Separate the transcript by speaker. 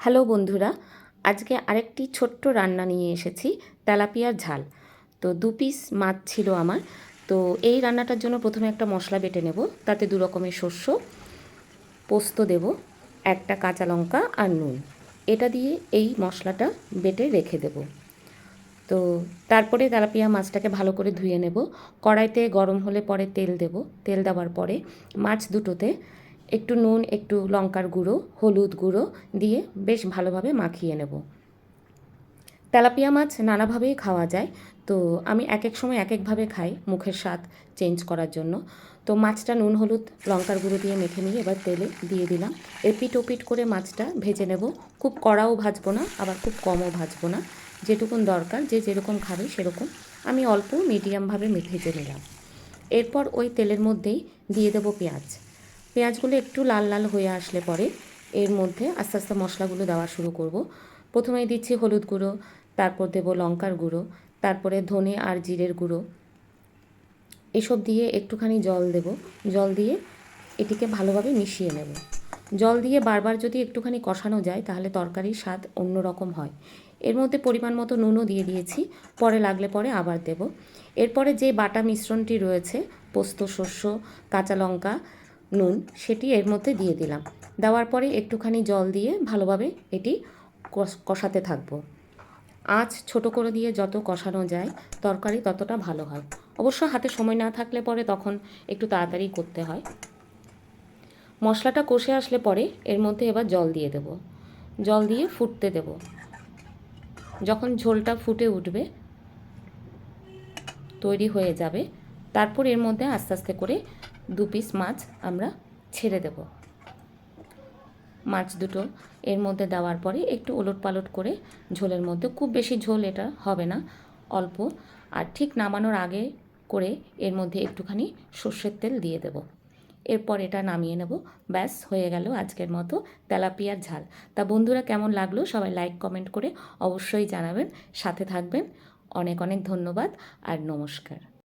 Speaker 1: Hello বন্ধুরা, আজকে আরেকটি ছোট্ট রান্না নিয়ে এসেছি, তেলাপিয়ার ঝাল। তো 2 পিস মাছ ছিল আমার। তো এই রান্নাটার জন্য প্রথমে একটা মশলা বেটে নেব। তাতে 2 রকমের শস্য, পোস্ত দেব, একটা কাঁচা লঙ্কা আর নুন। এটা দিয়ে এই মশলাটা বেটে রেখে দেব। তো তারপরে তেলাপিয়া মাছটাকে ভালো করে ধুয়ে নেব। কড়াইতে গরম হলে পরে তেল দেব। তেল দেওয়ার পরে মাছ দুটোতে একটু নুন, একটু লঙ্কার গুঁড়ো, হলুদ গুঁড়ো দিয়ে বেশ ভালোভাবে মাখিয়ে নেব। তেলাপিয়া মাছ নানাভাবেই খাওয়া যায়। তো আমি এক এক সময় এক একভাবে খাই মুখের স্বাদ চেঞ্জ করার জন্য। তো মাছটা নুন, হলুদ, লঙ্কার গুঁড়ো দিয়ে মেখে নিয়ে এবার তেলে দিয়ে দিলাম। এপিট ওপিট করে মাছটা ভেজে নেব। খুব কড়াও ভাজবো না, আবার খুব কমও ভাজবো না। যেটুকুন দরকার, যে যেরকম খাবে সেরকম। আমি অল্প মিডিয়ামভাবে ভেজে নিলাম। এরপর ওই তেলের মধ্যেই দিয়ে দেবো পেঁয়াজ। পেঁয়াজগুলো একটু লাল লাল হয়ে আসলে পরে এর মধ্যে আস্তে আস্তে মশলাগুলো দেওয়া শুরু করব। প্রথমেই দিচ্ছি হলুদ গুঁড়ো, তারপর দেবো লঙ্কার গুঁড়ো, তারপরে ধনে আর জিরের গুঁড়ো। এসব দিয়ে একটুখানি জল দেব। জল দিয়ে এটিকে ভালোভাবে মিশিয়ে নেব। জল দিয়ে বারবার যদি একটুখানি কষানো যায় তাহলে তরকারির স্বাদ অন্য রকম হয়। এর মধ্যে পরিমাণ মতো নুনও দিয়ে দিয়েছি, পরে লাগলে পরে আবার দেব। এরপরে যে বাটা মিশ্রণটি রয়েছে, পোস্ত, শস্য, কাঁচা লঙ্কা, নুন, সেটি এর মধ্যে দিয়ে দিলাম। দেওয়ার পরে একটুখানি জল দিয়ে ভালোভাবে এটি কষাতে থাকবো। আঁচ ছোট করে দিয়ে যত কষানো যায় তরকারি ততটা ভালো হয়। অবশ্য হাতে সময় না থাকলে পরে তখন একটু তাড়াতাড়ি করতে হয়। মশলাটা কষে আসলে পরে এর মধ্যে এবার জল দিয়ে দেব। জল দিয়ে ফুটতে দেব। যখন ঝোলটা ফুটে উঠবে, তৈরি হয়ে যাবে, তারপর এর মধ্যে আস্তে আস্তে করে 2 পিস মাছ আমরা ছেড়ে দেব। মাছ দুটো এর মধ্যে দেওয়ার পরে একটু ওলটপালট করে ঝোলের মধ্যে, খুব বেশি ঝোল এটা হবে না, অল্প। আর ঠিক নামানোর আগে করে এর মধ্যে একটুখানি সর্ষের তেল দিয়ে দেব। এরপর এটা নামিয়ে নেব। ব্যাস হয়ে গেল আজকের মতো তেলাপিয়ার ঝাল। তা বন্ধুরা, কেমন লাগলো সবাই লাইক কমেন্ট করে অবশ্যই জানাবেন, সাথে থাকবেন। অনেক অনেক ধন্যবাদ আর নমস্কার।